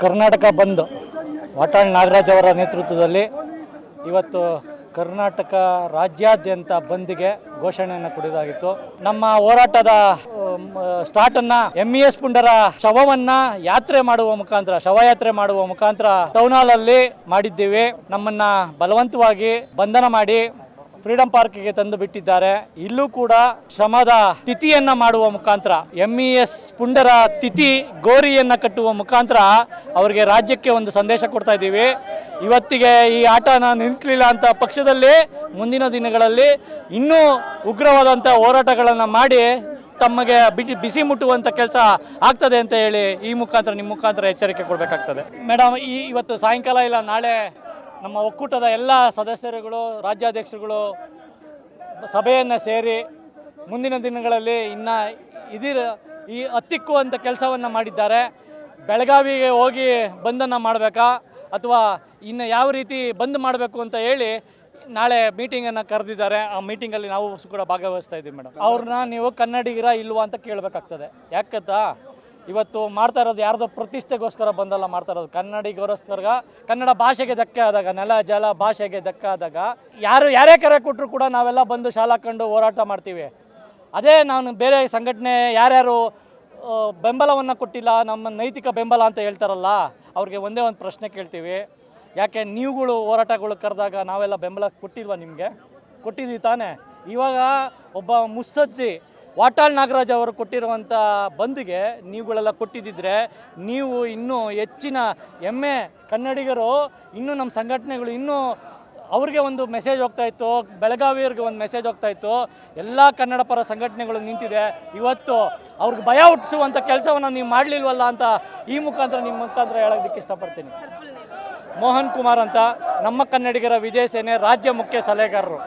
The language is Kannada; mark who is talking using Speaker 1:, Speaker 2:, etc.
Speaker 1: ಕರ್ನಾಟಕ ಬಂದ್ ವಾಟಾಳ್ ನಾಗರಾಜ್ ಅವರ ನೇತೃತ್ವದಲ್ಲಿ ಇವತ್ತು ಕರ್ನಾಟಕ ರಾಜ್ಯಾದ್ಯಂತ ಬಂದ್ಗೆ ಘೋಷಣೆಯನ್ನು ಕೊಡಲಾಗಿತ್ತು. ನಮ್ಮ ಹೋರಾಟದ ಸ್ಟಾರ್ಟನ್ನು MES ಪುಂಡರ ಶವವನ್ನ ಯಾತ್ರೆ ಮಾಡುವ ಮುಖಾಂತರ, ಶವಯಾತ್ರೆ ಮಾಡುವ ಮುಖಾಂತರ ಟೌನ್ ಹಾಲ್ ಅಲ್ಲಿ ಮಾಡಿದ್ದೀವಿ. ನಮ್ಮನ್ನ ಬಲವಂತವಾಗಿ ಬಂಧನ ಮಾಡಿ ಫ್ರೀಡಂ ಪಾರ್ಕ್ಗೆ ತಂದು ಬಿಟ್ಟಿದ್ದಾರೆ. ಇಲ್ಲೂ ಕೂಡ ಶ್ರಮದ ತಿಥಿಯನ್ನ ಮಾಡುವ ಮುಖಾಂತರ, MES ಪುಂಡರ ತಿಥಿ ಗೋರಿಯನ್ನ ಕಟ್ಟುವ ಮುಖಾಂತರ ಅವರಿಗೆ ರಾಜ್ಯಕ್ಕೆ ಒಂದು ಸಂದೇಶ ಕೊಡ್ತಾ ಇದ್ದೀವಿ. ಇವತ್ತಿಗೆ ಈ ಆಟನ ನಿಲ್ಲಿಸಲಿಲ್ಲ ಅಂತ ಪಕ್ಷದಲ್ಲಿ ಮುಂದಿನ ದಿನಗಳಲ್ಲಿ ಇನ್ನೂ ಉಗ್ರವಾದಂಥ ಹೋರಾಟಗಳನ್ನು ಮಾಡಿ ತಮಗೆ ಬಿಸಿ ಮುಟ್ಟುವಂಥ ಕೆಲಸ ಆಗ್ತದೆ ಅಂತ ಹೇಳಿ ಈ ಮುಖಾಂತರ ನಿಮ್ಮ ಮುಖಾಂತರ ಎಚ್ಚರಿಕೆ ಕೊಡಬೇಕಾಗ್ತದೆ. ಮೇಡಮ್, ಇವತ್ತು ಸಾಯಂಕಾಲ ಇಲ್ಲ ನಾಳೆ ನಮ್ಮ ಒಕ್ಕೂಟದ ಎಲ್ಲ ಸದಸ್ಯರುಗಳು, ರಾಜ್ಯಾಧ್ಯಕ್ಷರುಗಳು ಸಭೆಯನ್ನು ಸೇರಿ ಮುಂದಿನ ದಿನಗಳಲ್ಲಿ ಇನ್ನು ಈ ಹತ್ತಿಕ್ಕುವಂಥ ಕೆಲಸವನ್ನು ಮಾಡಿದ್ದಾರೆ. ಬೆಳಗಾವಿಗೆ ಹೋಗಿ ಬಂದನ್ನು ಮಾಡಬೇಕಾ ಅಥವಾ ಇನ್ನು ಯಾವ ರೀತಿ ಬಂದ್ ಮಾಡಬೇಕು ಅಂತ ಹೇಳಿ ನಾಳೆ ಮೀಟಿಂಗನ್ನು ಕರೆದಿದ್ದಾರೆ. ಆ ಮೀಟಿಂಗಲ್ಲಿ ನಾವು ಕೂಡ ಭಾಗವಹಿಸ್ತಾ ಇದ್ದೀವಿ. ಮೇಡಮ್, ಅವ್ರನ್ನ ನೀವು ಕನ್ನಡಿಗರ ಇಲ್ವಾ ಅಂತ ಕೇಳಬೇಕಾಗ್ತದೆ. ಯಾಕಂತ ಇವತ್ತು ಮಾಡ್ತಾ ಇರೋದು ಯಾರ್ದೋ ಪ್ರತಿಷ್ಠೆಗೋಸ್ಕರ ಬಂದಲ್ಲ ಮಾಡ್ತಾ ಇರೋದು, ಕನ್ನಡಿಗರೋಸ್ಕರ. ಕನ್ನಡ ಭಾಷೆಗೆ ಧಕ್ಕೆ ಆದಾಗ, ನೆಲ ಜಲ ಭಾಷೆಗೆ ಧಕ್ಕೆ ಆದಾಗ ಯಾರೇ ಕರೆ ಕೊಟ್ಟರು ಕೂಡ ನಾವೆಲ್ಲ ಬಂದು ಶಾಲಾ ಕಂಡು ಹೋರಾಟ ಮಾಡ್ತೀವಿ. ಅದೇ ನಾನು ಬೇರೆ ಸಂಘಟನೆ ಯಾರ್ಯಾರು ಬೆಂಬಲವನ್ನು ಕೊಟ್ಟಿಲ್ಲ, ನಮ್ಮ ನೈತಿಕ ಬೆಂಬಲ ಅಂತ ಹೇಳ್ತಾರಲ್ಲ, ಅವ್ರಿಗೆ ಒಂದೇ ಒಂದು ಪ್ರಶ್ನೆ ಕೇಳ್ತೀವಿ. ಯಾಕೆ ನೀವುಗಳು ಹೋರಾಟಗಳು ಕರೆದಾಗ ನಾವೆಲ್ಲ ಬೆಂಬಲ ಕೊಟ್ಟಿಲ್ವಾ? ನಿಮಗೆ ಕೊಟ್ಟಿದ್ದೀವಿ ತಾನೇ. ಇವಾಗ ಒಬ್ಬ ಮುತ್ಸದ್ದಿ ವಾಟಾಳ್ ನಾಗರಾಜ್ ಅವರು ಕೊಟ್ಟಿರುವಂಥ ಬಂದ್ಗೆ ನೀವುಗಳೆಲ್ಲ ಕೊಟ್ಟಿದ್ದಿದ್ರೆ ನೀವು ಇನ್ನೂ ಹೆಚ್ಚಿನ ಹೆಮ್ಮೆ, ಕನ್ನಡಿಗರು ಇನ್ನೂ ನಮ್ಮ ಸಂಘಟನೆಗಳು ಇನ್ನೂ ಅವ್ರಿಗೆ ಒಂದು ಮೆಸೇಜ್ ಹೋಗ್ತಾ ಇತ್ತು, ಬೆಳಗಾವಿಯವ್ರಿಗೆ ಒಂದು ಮೆಸೇಜ್ ಹೋಗ್ತಾ ಇತ್ತು. ಎಲ್ಲ ಕನ್ನಡ ಪರ ಸಂಘಟನೆಗಳು ನಿಂತಿದೆ. ಇವತ್ತು ಅವ್ರಿಗೆ ಭಯ ಹುಟ್ಟಿಸುವಂಥ ಕೆಲಸವನ್ನು ನೀವು ಮಾಡಲಿಲ್ವಲ್ಲ ಅಂತ ಈ ಮುಖಾಂತರ ನಿಮ್ಮ ಮುಖಾಂತರ ಹೇಳೋದಕ್ಕೆ ಇಷ್ಟಪಡ್ತೀನಿ. ಮೋಹನ್ ಕುಮಾರ್ ಅಂತ, ನಮ್ಮ ಕನ್ನಡಿಗರ ವಿಜಯ ಸೇನೆ ರಾಜ್ಯ ಮುಖ್ಯ ಸಲಹೆಗಾರರು.